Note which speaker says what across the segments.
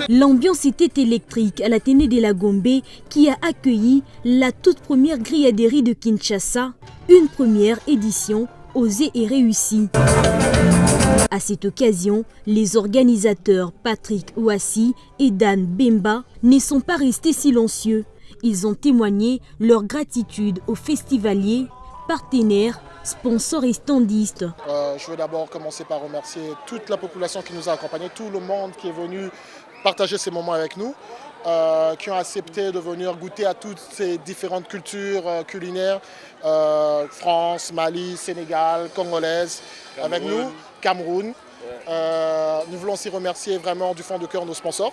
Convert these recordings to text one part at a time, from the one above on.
Speaker 1: L'ambiance était électrique à l'Athénée de la Gombe qui a accueilli la toute première griaderie de Kinshasa, une première édition osée et réussie. À cette occasion, les organisateurs Patrick Ouassi et Dan Bemba ne sont pas restés silencieux. Ils ont témoigné leur gratitude aux festivaliers, partenaires, sponsors et standistes.
Speaker 2: Je veux d'abord commencer par remercier toute la population qui nous a accompagnés, tout le monde qui est venu partager ces moments avec nous, qui ont accepté de venir goûter à toutes ces différentes cultures culinaires, France, Mali, Sénégal, congolaise, avec nous, Cameroun. Nous voulons aussi remercier vraiment du fond de cœur nos sponsors.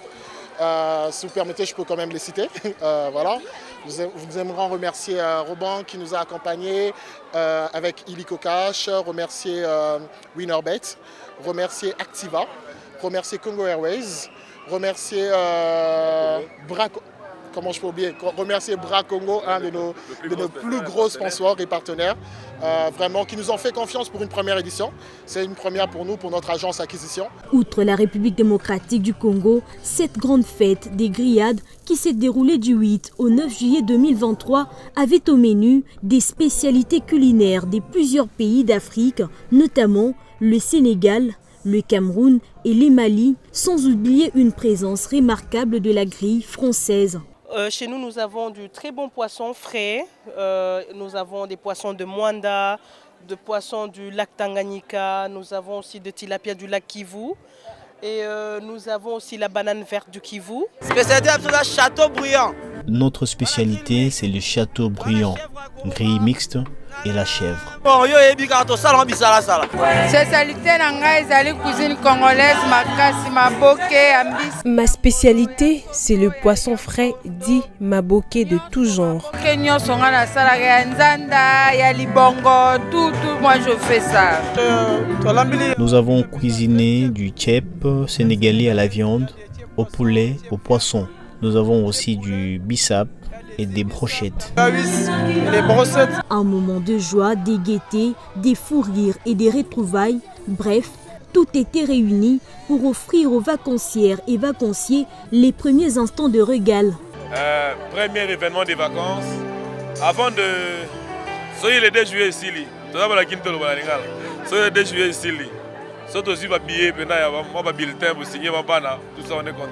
Speaker 2: Si vous permettez, je peux quand même les citer. Voilà. Nous aimerions remercier Robin qui nous a accompagnés avec Illico Cash, remercier Winnerbet, remercier Activa, remercier Congo Airways, remercier remercier Bra Congo, un de nos plus gros sponsors et partenaires, vraiment qui nous ont fait confiance pour une première édition. C'est une première pour nous, pour notre agence acquisition.
Speaker 1: Outre la République démocratique du Congo, cette grande fête des grillades qui s'est déroulée du 8 au 9 juillet 2023 avait au menu des spécialités culinaires de plusieurs pays d'Afrique, notamment le Sénégal, le Cameroun et le Mali, sans oublier une présence remarquable de la grille française.
Speaker 3: Chez nous, nous avons du très bon poisson frais. Nous avons des poissons de Mwanda, de poissons du lac Tanganyika. Nous avons aussi de tilapia du lac Kivu. Et nous avons aussi la banane verte du Kivu.
Speaker 4: Spécialité absolue, Châteaubriand.
Speaker 5: Notre spécialité, c'est le Châteaubriand, grille mixte et la chèvre.
Speaker 6: Ma spécialité, c'est le poisson frais dit maboké de tout genre.
Speaker 4: Moi je fais ça.
Speaker 5: Nous avons cuisiné du tchèp sénégalais à la viande, au poulet, au poisson. Nous avons aussi du bissap et des brochettes.
Speaker 1: Un moment de joie, des gaietés, des fous rires et des retrouvailles, bref, tout était réuni pour offrir aux vacancières et vacanciers les premiers instants de régal.
Speaker 7: Premier événement des vacances, avant de... Soyez le 2 juillet ici, soyez le 2 juillet ici, soyez aussi billet, moi bulletin pour signer ma bana, tout ça on est content.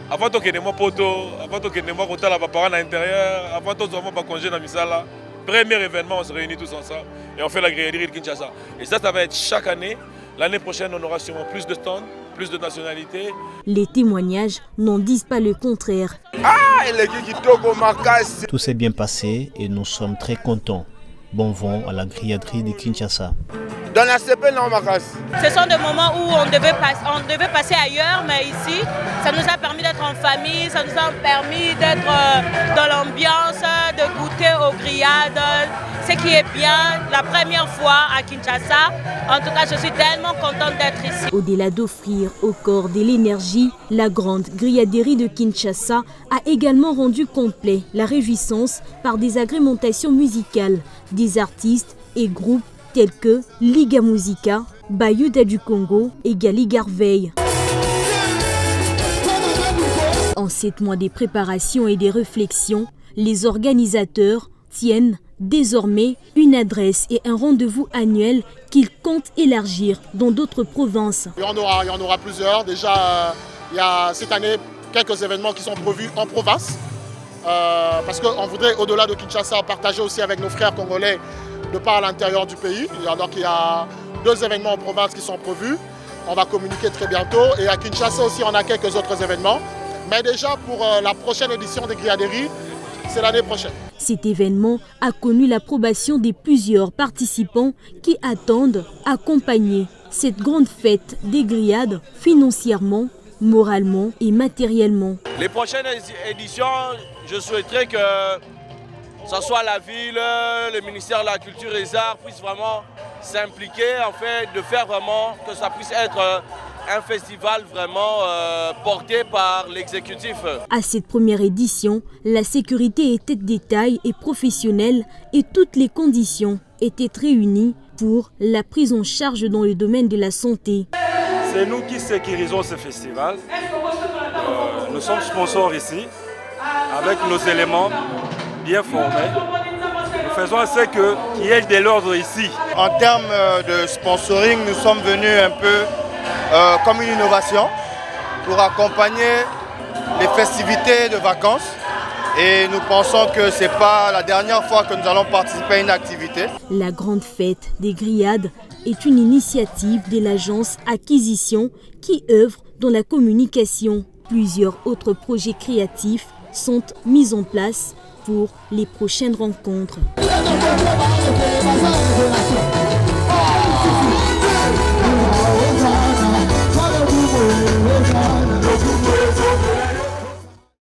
Speaker 7: Avant de quitter mon poteau, avant de quitter mon côté, les parents à l'intérieur, avant de faire mon congé dans Misala, premier événement, on se réunit tous ensemble et on fait la grillerie de Kinshasa. Et ça va être chaque année. L'année prochaine, on aura sûrement plus de stands, plus de nationalités.
Speaker 1: Les témoignages n'en disent pas le contraire.
Speaker 5: Tout s'est bien passé et nous sommes très contents. Bon vent à la grilladerie de Kinshasa.
Speaker 3: Ce sont des moments où on devait passer ailleurs, mais ici, ça nous a permis d'être en famille, ça nous a permis d'être dans l'ambiance, de goûter aux grillades. Ce qui est bien, la première fois à Kinshasa. En tout cas, je suis tellement contente d'être ici.
Speaker 1: Au-delà d'offrir au corps de l'énergie, la grande grilladerie de Kinshasa a également rendu complet la réjouissance par des agrémentations musicales, des artistes et groupes tels que Liga Musica, Bayuda du Congo et Gali Garveille. En 7 mois de préparation et de réflexion, les organisateurs tiennent désormais une adresse et un rendez-vous annuel qu'ils comptent élargir dans d'autres provinces.
Speaker 2: Il y en aura plusieurs. Déjà, il y a cette année quelques événements qui sont prévus en province. Parce qu'on voudrait, au-delà de Kinshasa, partager aussi avec nos frères congolais de part à l'intérieur du pays. Donc il y a 2 événements en province qui sont prévus. On va communiquer très bientôt. Et à Kinshasa aussi, on a quelques autres événements. Mais déjà, pour la prochaine édition des grilladeries, c'est l'année prochaine.
Speaker 1: Cet événement a connu l'approbation de plusieurs participants qui attendent accompagner cette grande fête des grillades financièrement, moralement et matériellement.
Speaker 4: Les prochaines éditions, je souhaiterais que ce soit la ville, le ministère de la Culture et des Arts puissent vraiment s'impliquer, en fait, de faire vraiment que ça puisse être un festival vraiment porté par l'exécutif.
Speaker 1: À cette première édition, la sécurité était de taille et professionnelle et toutes les conditions étaient réunies pour la prise en charge dans le domaine de la santé.
Speaker 8: C'est nous qui sécurisons ce festival. Nous sommes sponsors ici, avec nos éléments bien formés. Nous faisons en sorte qu'il y ait de l'ordre ici.
Speaker 9: En termes de sponsoring, nous sommes venus un peu comme une innovation pour accompagner les festivités de vacances. Et nous pensons que ce n'est pas la dernière fois que nous allons participer à une activité.
Speaker 1: La grande fête des grillades est une initiative de l'agence Acquisition qui œuvre dans la communication. Plusieurs autres projets créatifs sont mis en place pour les prochaines rencontres.